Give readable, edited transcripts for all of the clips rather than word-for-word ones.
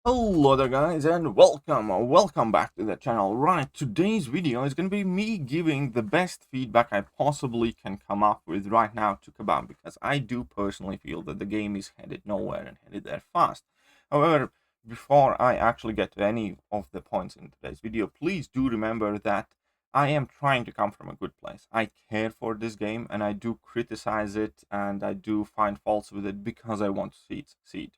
Hello there guys and welcome back to the channel. Right, today's video is going to be me giving the best feedback I possibly can come up with right now to Kabam, because I do personally feel that the game is headed nowhere and headed there fast. However, before I actually get to any of the points in today's video, please do remember that I am trying to come from a good place. I care for this game and I do criticize it and I do find faults with it because I want to see it succeed.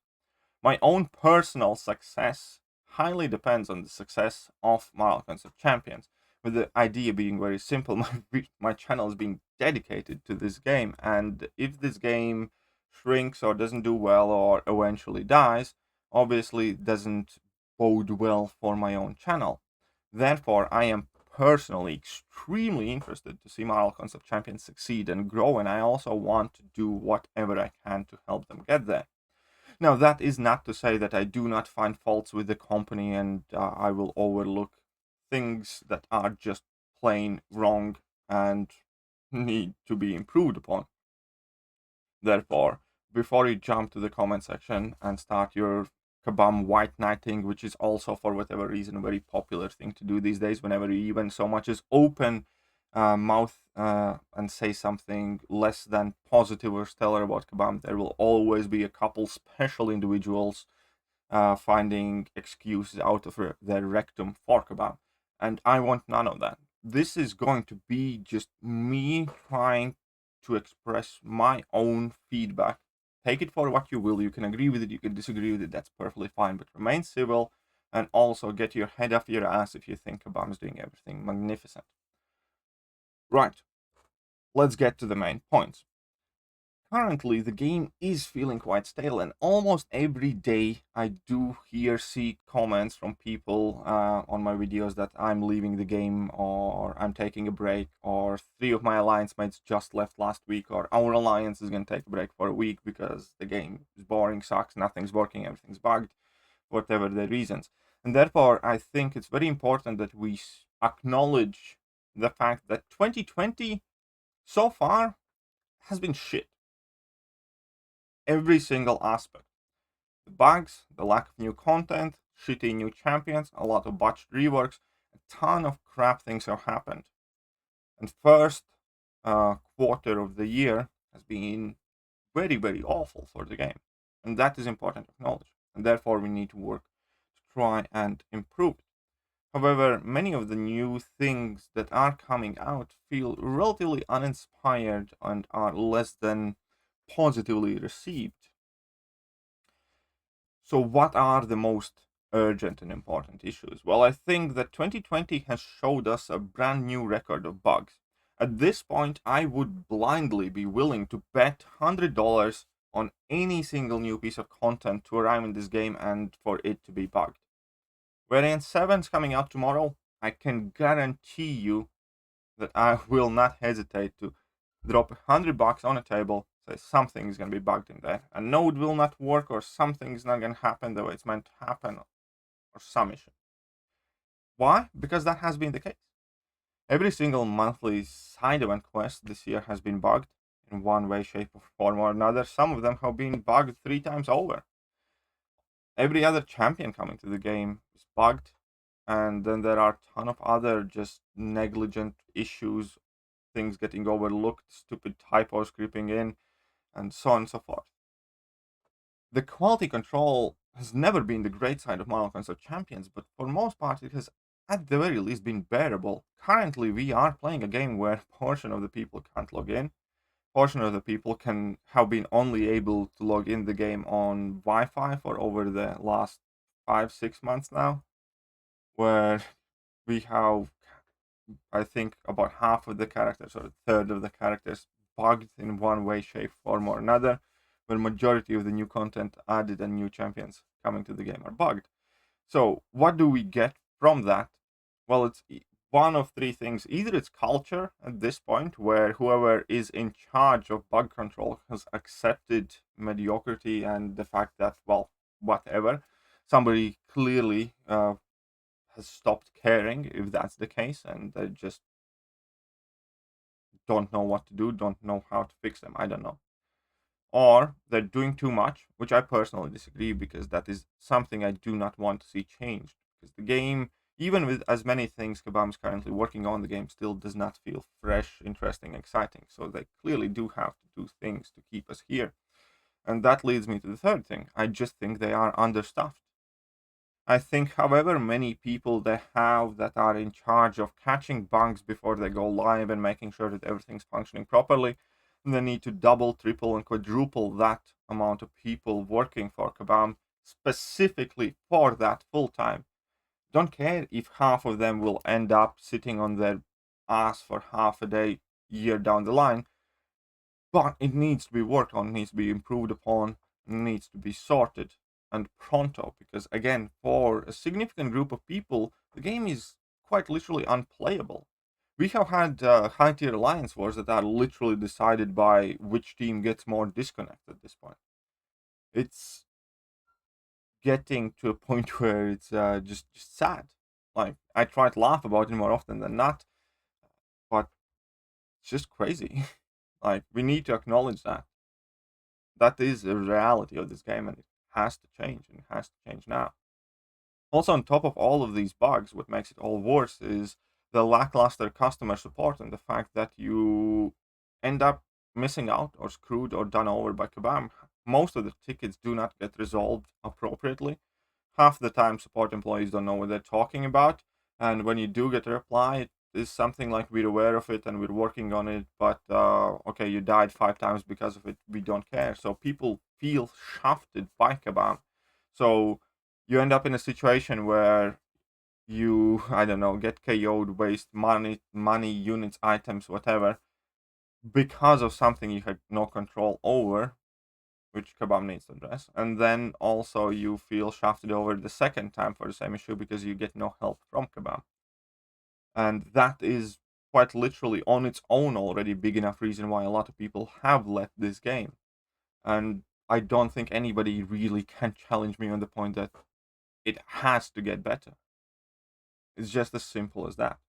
My own personal success highly depends on the success of my Concept Champions, with the idea being very simple. My channel is being dedicated to this game, and if this game shrinks or doesn't do well or eventually dies, obviously doesn't bode well for my own channel. Therefore, I am personally extremely interested to see Marvel Concept Champions succeed and grow, and I also want to do whatever I can to help them get there. Now, that is not to say that I do not find faults with the company and I will overlook things that are just plain wrong and need to be improved upon. Therefore, before you jump to the comment section and start your Kabam white knighting, which is also for whatever reason a very popular thing to do these days, whenever you even so much as open mouth and say something less than positive or stellar about Kabam, there will always be a couple special individuals finding excuses out of their rectum for Kabam. And I want none of that. This is going to be just me trying to express my own feedback. Take it for what you will. You can agree with it, you can disagree with it, that's perfectly fine, but remain civil and also get your head off your ass if you think Kabam is doing everything magnificent. Right, let's get to the main points. Currently, the game is feeling quite stale, and almost every day I do see comments from people on my videos that I'm leaving the game, or I'm taking a break, or 3 of my alliance mates just left last week, or our alliance is going to take a break for a week because the game is boring, sucks, nothing's working, everything's bugged, whatever the reasons. And therefore, I think it's very important that we acknowledge the fact that 2020 so far has been shit. Every single aspect. The bugs, the lack of new content, shitty new champions, a lot of botched reworks, a ton of crap things have happened. And first quarter of the year has been very, very awful for the game. And that is important to acknowledge. And therefore we need to work to try and improve it. However, many of the new things that are coming out feel relatively uninspired and are less than positively received. So what are the most urgent and important issues? Well, I think that 2020 has showed us a brand new record of bugs. At this point, I would blindly be willing to bet $100 on any single new piece of content to arrive in this game and for it to be bugged. Variant 7 is coming out tomorrow. I can guarantee you that I will not hesitate to drop $100 on a table, say something is going to be bugged in there. A node will not work, or something is not going to happen the way it's meant to happen, or some issue. Why? Because that has been the case. Every single monthly side event quest this year has been bugged in one way, shape, or form or another. Some of them have been bugged 3 times over. Every other champion coming to the game is bugged, and then there are a ton of other just negligent issues, things getting overlooked, stupid typos creeping in, and so on and so forth. The quality control has never been the great side of Marvel Concept Champions, but for most part it has at the very least been bearable. Currently we are playing a game where a portion of the people can't log in, portion of the people can have been only able to log in the game on Wi-Fi for over the last 5-6 months now, where we have, I think, about half of the characters or a third of the characters bugged in one way, shape, form, or another, where majority of the new content added and new champions coming to the game are bugged. So what do we get from that? Well, it's one of 3 things. Either it's culture at this point, where whoever is in charge of bug control has accepted mediocrity and the fact that, well, whatever. Somebody clearly has stopped caring, if that's the case, and they just don't know what to do, don't know how to fix them. I don't know. or they're doing too much, which I personally disagree, because that is something I do not want to see changed. Because the game, even with as many things Kabam's currently working on, the game still does not feel fresh, interesting, exciting. So they clearly do have to do things to keep us here. And that leads me to the third thing. I just think they are understaffed. I think however many people they have that are in charge of catching bugs before they go live and making sure that everything's functioning properly, they need to double, triple, and quadruple that amount of people working for Kabam specifically for that full time. Don't care if half of them will end up sitting on their ass for half a day, year down the line, but it needs to be worked on, needs to be improved upon, needs to be sorted and pronto, because again, for a significant group of people, the game is quite literally unplayable. We have had high tier alliance wars that are literally decided by which team gets more disconnect at this point. It's getting to a point where it's just sad. Like, I try to laugh about it more often than not, but it's just crazy. Like, we need to acknowledge that. That is the reality of this game, and it has to change, and it has to change now. Also, on top of all of these bugs, what makes it all worse is the lackluster customer support and the fact that you end up missing out or screwed or done over by Kabam. Most of the tickets do not get resolved appropriately. Half the time, support employees don't know what they're talking about, and when you do get a reply, it is something like, we're aware of it and we're working on it, but okay, you died 5 times because of it, we don't care. So people feel shafted by Kabam. So you end up in a situation where you, I don't know, get KO'd, waste money, units, items, whatever, because of something you had no control over, which Kabam needs to address. And then also you feel shafted over the second time for the same issue because you get no help from Kabam. And that is quite literally on its own already big enough reason why a lot of people have left this game. And I don't think anybody really can challenge me on the point that it has to get better. It's just as simple as that.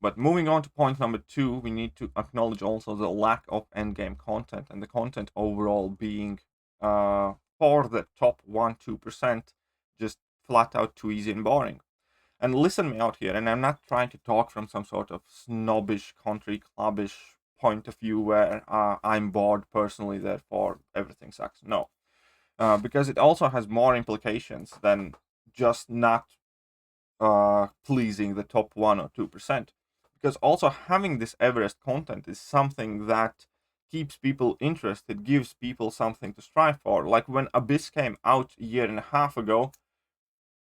But moving on to point number 2, we need to acknowledge also the lack of endgame content, and the content overall being for the top 1-2% just flat out too easy and boring. And listen me out here, and I'm not trying to talk from some sort of snobbish, country clubbish point of view where I'm bored personally, therefore everything sucks. No, because it also has more implications than just not pleasing the top 1 or 2%. Because also having this Everest content is something that keeps people interested, gives people something to strive for. Like when Abyss came out a year and a half ago,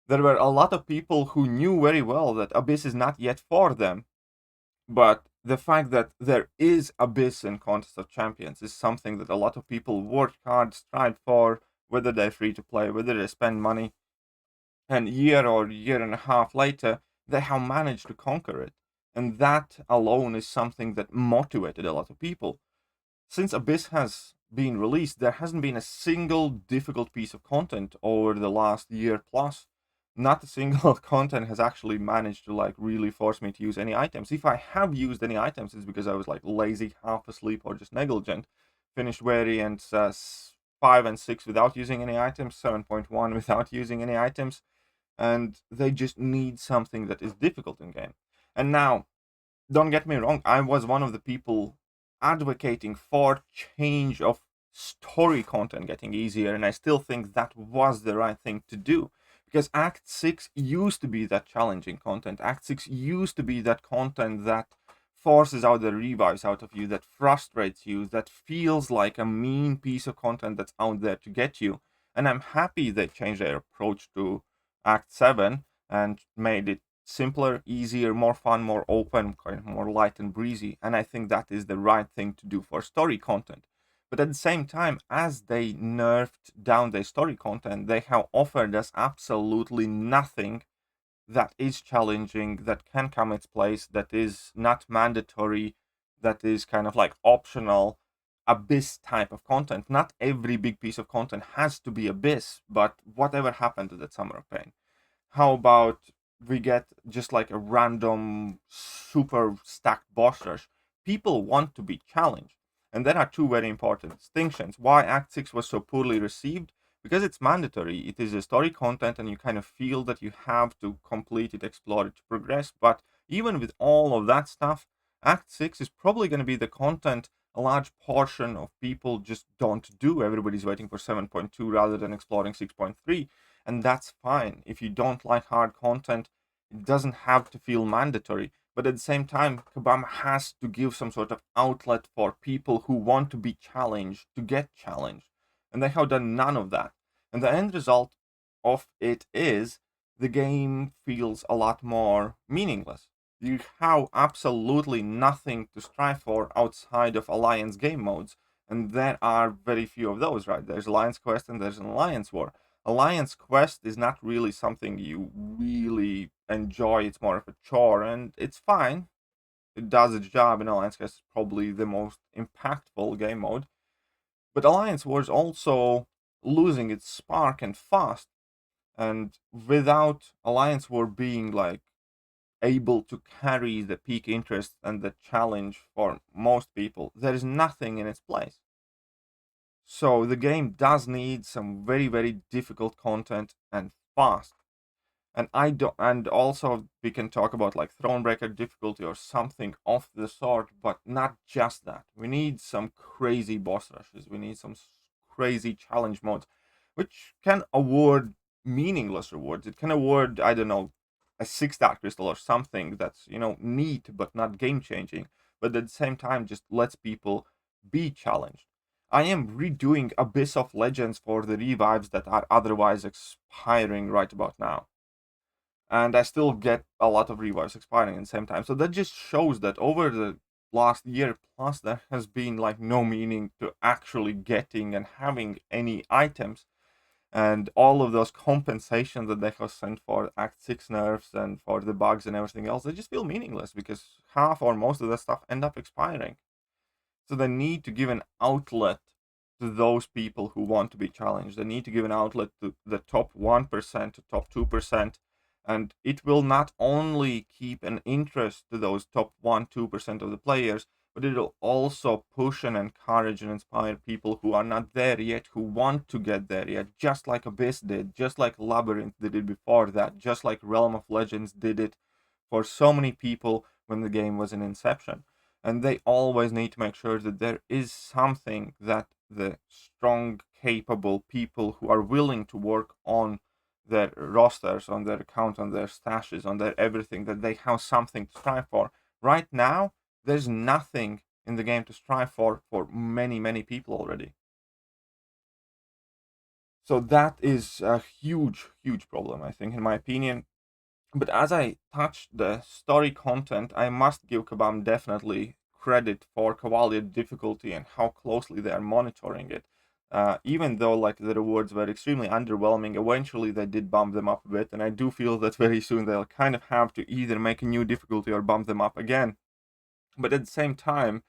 there were a lot of people who knew very well that Abyss is not yet for them. But the fact that there is Abyss in Contest of Champions is something that a lot of people work hard, strive for, whether they're free to play, whether they spend money. And year or year and a half later, they have managed to conquer it. And that alone is something that motivated a lot of people. Since Abyss has been released, there hasn't been a single difficult piece of content over the last year plus. Not a single content has actually managed to like really force me to use any items. If I have used any items, it's because I was like lazy, half asleep, or just negligent. Finished variants 5 and 6 without using any items, 7.1 without using any items, and they just need something that is difficult in game. And now, don't get me wrong, I was one of the people advocating for change of story content getting easier, and I still think that was the right thing to do. Because Act 6 used to be that challenging content. Act 6 used to be that content that forces out the revives out of you, that frustrates you, that feels like a mean piece of content that's out there to get you. And I'm happy they changed their approach to Act 7 and made it simpler, easier, more fun, more open, kind of more light and breezy. And I think that is the right thing to do for story content. But at the same time, as they nerfed down their story content, they have offered us absolutely nothing that is challenging, that can come its place, that is not mandatory, that is kind of like optional Abyss type of content. Not every big piece of content has to be Abyss, but whatever happened to that Summer of Pain? How about we get just like a random super stacked boss rush? People want to be challenged. And there are two very important distinctions. Why Act 6 was so poorly received? Because it's mandatory. It is a story content, and you kind of feel that you have to complete it, explore it to progress. But even with all of that stuff, Act 6 is probably going to be the content a large portion of people just don't do. Everybody's waiting for 7.2 rather than exploring 6.3. And that's fine. If you don't like hard content, it doesn't have to feel mandatory. But at the same time, Kabam has to give some sort of outlet for people who want to be challenged to get challenged. And they have done none of that. And the end result of it is the game feels a lot more meaningless. You have absolutely nothing to strive for outside of Alliance game modes. And there are very few of those, right? There's Alliance Quest and there's an Alliance War. Alliance Quest is not really something you really enjoy. It's more of a chore, and it's fine. It does its job, and Alliance Quest is probably the most impactful game mode. But Alliance War is also losing its spark and fast. And without Alliance War being like able to carry the peak interest and the challenge for most people, there is nothing in its place. So the game does need some very, very difficult content and fast. And I don't, and also we can talk about like Thronebreaker difficulty or something of the sort, but not just that. We need some crazy boss rushes. We need some crazy challenge modes, which can award meaningless rewards. It can award, I don't know, a 6-star crystal or something that's, neat but not game changing. But at the same time, just lets people be challenged. I am redoing Abyss of Legends for the revives that are otherwise expiring right about now. And I still get a lot of revives expiring at the same time. So that just shows that over the last year plus, there has been like no meaning to actually getting and having any items. And all of those compensations that they have sent for Act 6 nerfs and for the bugs and everything else, they just feel meaningless because half or most of that stuff end up expiring. So they need to give an outlet to those people who want to be challenged. They need to give an outlet to the top 1%, to top 2%. And it will not only keep an interest to those top 1-2% of the players, but it'll also push and encourage and inspire people who are not there yet, who want to get there yet, just like Abyss did, just like Labyrinth did it before that, just like Realm of Legends did it for so many people when the game was in inception. And they always need to make sure that there is something that the strong, capable people who are willing to work on their rosters, on their account, on their stashes, on their everything, that they have something to strive for. Right now, there's nothing in the game to strive for many, many people already. So that is a huge, huge problem, I think, in my opinion. But as I touched the story content, I must give Kabam definitely credit for quality difficulty and how closely they are monitoring it. Even though like the rewards were extremely underwhelming, eventually they did bump them up a bit, and I do feel that very soon they'll kind of have to either make a new difficulty or bump them up again. But at the same time,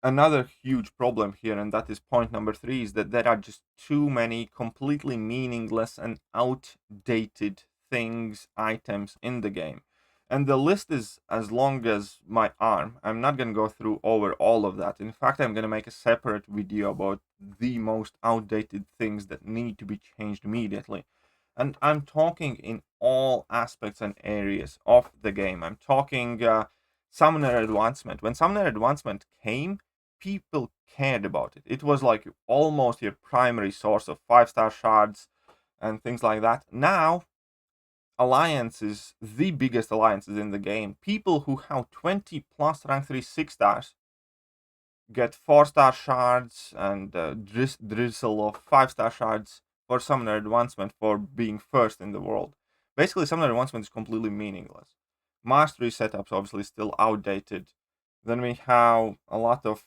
another huge problem here, and that is point number 3, is that there are just too many completely meaningless and outdated things, items in the game. And the list is as long as my arm. I'm not going to go through over all of that. In fact, I'm going to make a separate video about the most outdated things that need to be changed immediately. And I'm talking in all aspects and areas of the game. I'm talking Summoner Advancement. When Summoner Advancement came, people cared about it. It was like almost your primary source of 5-star shards and things like that. Now, alliances, the biggest alliances in the game, people who have 20 plus rank 3 6-stars get 4-star shards and drizzle of 5-star shards for Summoner Advancement for being first in the world. Basically, Summoner Advancement is completely meaningless. Mastery setups obviously still outdated. Then we have a lot of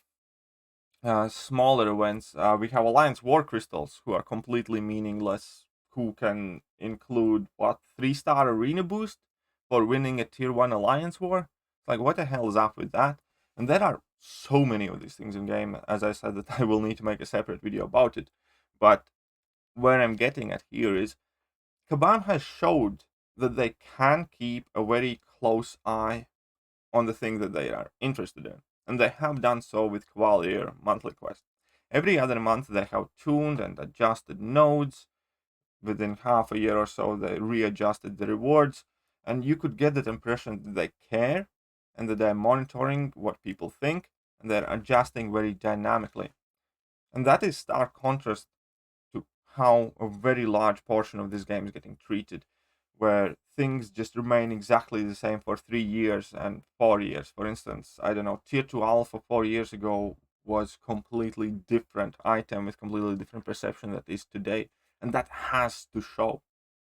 smaller events. We have Alliance War Crystals, who are completely meaningless, who can include, 3-star arena boost for winning a tier 1 Alliance War? Like, what the hell is up with that? And there are so many of these things in game, as I said, that I will need to make a separate video about it. But where I'm getting at here is, Kabam has showed that they can keep a very close eye on the thing that they are interested in. and they have done so with Cavalier monthly quest. Every other month they have tuned and adjusted nodes. Within half a year or so they readjusted the rewards, and you could get that impression that they care and that they're monitoring what people think and they're adjusting very dynamically. And that is stark contrast to how a very large portion of this game is getting treated, where things just remain exactly the same for 3 years and 4 years. For instance, I don't know, Tier 2 Alpha 4 years ago was completely different item with completely different perception that is today. And that has to show.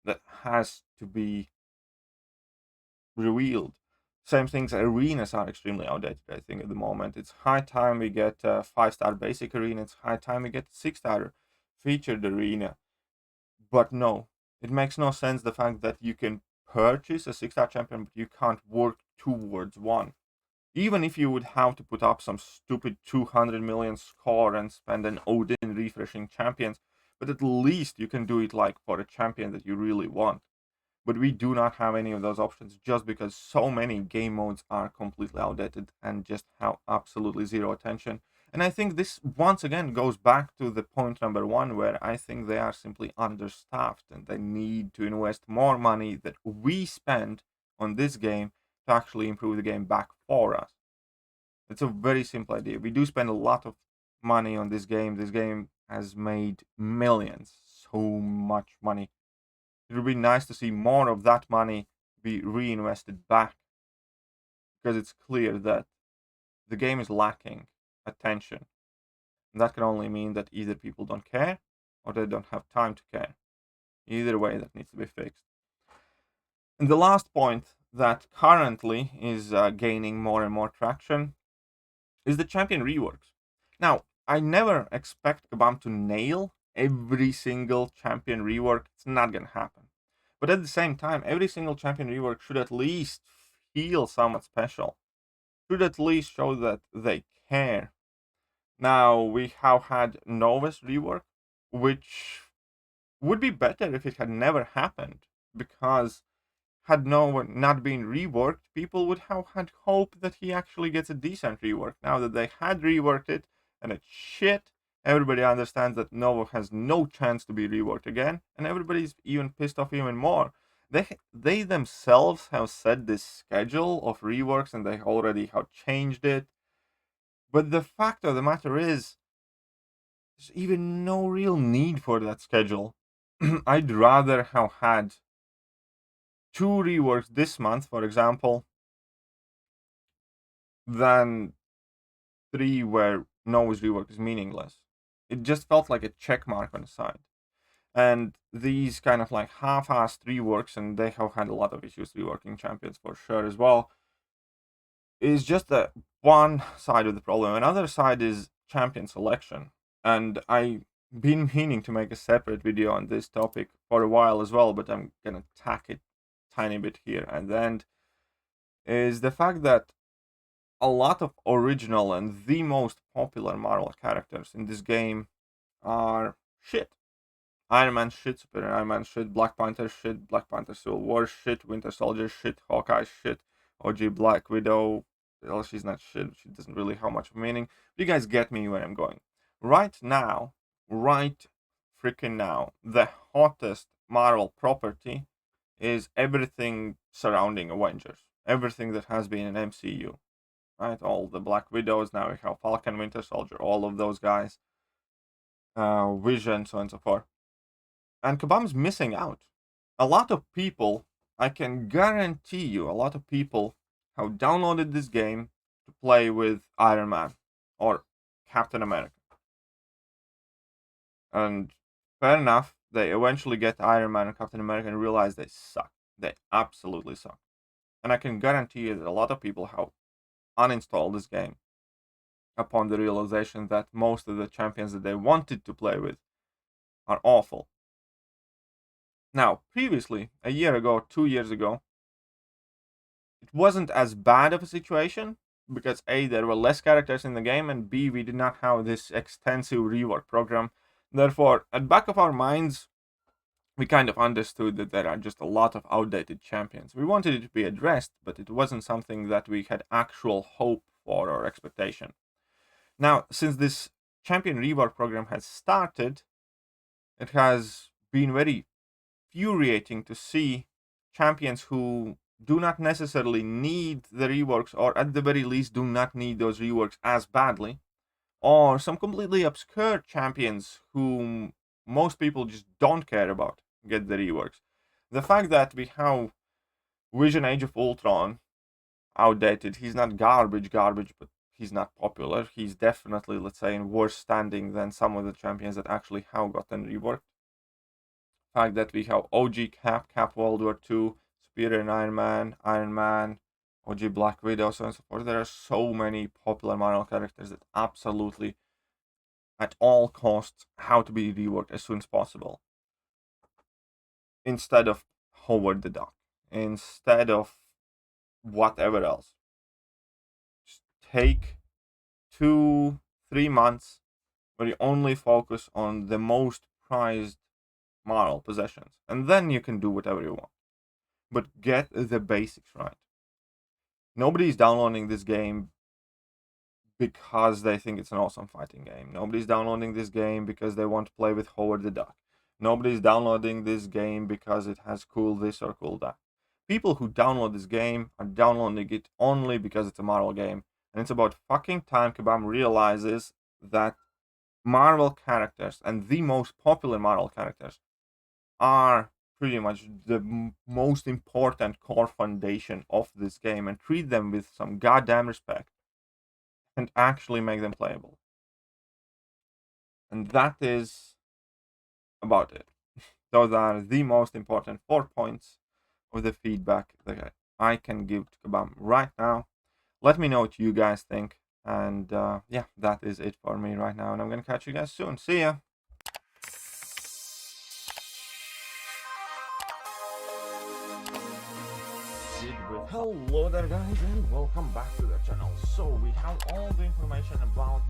That has to be revealed. Same things, arenas are extremely outdated, I think, at the moment. It's high time we get a 5-star basic arena. It's high time we get a 6-star featured arena. But no, it makes no sense the fact that you can purchase a 6-star champion, but you can't work towards one. Even if you would have to put up some stupid 200 million score and spend an Odin refreshing champions, but at least you can do it like for a champion that you really want. But we do not have any of those options just because so many game modes are completely outdated and just have absolutely zero attention. And I think this once again goes back to the point number one, where I think they are simply understaffed and they need to invest more money that we spend on this game to actually improve the game back for us. It's a very simple idea. We do spend a lot of money on this game. This game has made millions, so much money. It would be nice to see more of that money be reinvested back, because it's clear that the game is lacking attention. And that can only mean that either people don't care or they don't have time to care. Either way, that needs to be fixed. And the last point that currently is gaining more and more traction is the champion reworks. Now, I never expect Kabam to nail every single champion rework. It's not gonna happen. But at the same time, every single champion rework should at least feel somewhat special. Should at least show that they care. Now, we have had Nova's rework, which would be better if it had never happened, because had Nova not been reworked, people would have had hope that he actually gets a decent rework. Now that they had reworked it and it's shit, everybody understands that Nova has no chance to be reworked again, and everybody's even pissed off even more. They themselves have set this schedule of reworks and they already have changed it. But the fact of the matter is, there's even no real need for that schedule. I'd rather have had 2 reworks this month, for example, than 3 where Nova's rework is meaningless. It just felt like a check mark on the side. And these kind of like half-assed reworks, and they have had a lot of issues reworking champions for sure as well, is just the one side of the problem. Another side is champion selection. And I've been meaning to make a separate video on this topic for a while as well, but I'm gonna tack it tiny bit here and then, is the fact that a lot of original and the most popular Marvel characters in this game are shit. Iron Man shit, Super Iron Man shit, Black Panther shit, Black Panther Civil War shit, Winter Soldier shit, Hawkeye shit, OG Black Widow. Well, she's not shit, she doesn't really have much meaning. You guys get me where I'm going. Right now, right freaking now, the hottest Marvel property is everything surrounding Avengers. Everything that has been an MCU. Right? All the Black Widows, now we have Falcon, Winter Soldier, all of those guys. Vision, so on and so forth. And Kabam's missing out. A lot of people, I can guarantee you, a lot of people have downloaded this game to play with Iron Man or Captain America. And fair enough, they eventually get Iron Man and Captain America and realize they suck. They absolutely suck. And I can guarantee you that a lot of people have uninstalled this game upon the realization that most of the champions that they wanted to play with are awful. Now, previously, a year ago, 2 years ago, it wasn't as bad of a situation because A, there were less characters in the game, and B, we did not have this extensive rework program. Therefore, at the back of our minds, we kind of understood that there are just a lot of outdated champions. We wanted it to be addressed, but it wasn't something that we had actual hope for or expectation. Now, since this champion rework program has started, it has been very infuriating to see champions who do not necessarily need the reworks, or at the very least do not need those reworks as badly, or some completely obscure champions whom most people just don't care about get the reworks. The fact that we have Vision Age of Ultron outdated, he's not garbage, but he's not popular. He's definitely, let's say, in worse standing than some of the champions that actually have gotten reworked. Fact that we have OG Cap World War II, Superior Iron Man, OG Black Widow, so on and so forth. There are so many popular Marvel characters that absolutely, at all costs, have to be reworked as soon as possible. Instead of Howard the Duck, instead of whatever else. Just take 2-3 months where you only focus on the most prized Marvel possessions, and then you can do whatever you want. But get the basics right. Nobody's downloading this game because they think it's an awesome fighting game. Nobody's downloading this game because they want to play with Howard the Duck. Nobody's downloading this game because it has cool this or cool that. People who download this game are downloading it only because it's a Marvel game. And it's about fucking time Kabam realizes that Marvel characters, and the most popular Marvel characters, are pretty much the most important core foundation of this game, and treat them with some goddamn respect and actually make them playable. And that is about it. Those are the most important 4 points of the feedback that I can give to Kabam right now. Let me know what you guys think. And yeah, that is it for me right now. And I'm going to catch you guys soon. See ya. Hello there guys, and welcome back to the channel. So we have all the information about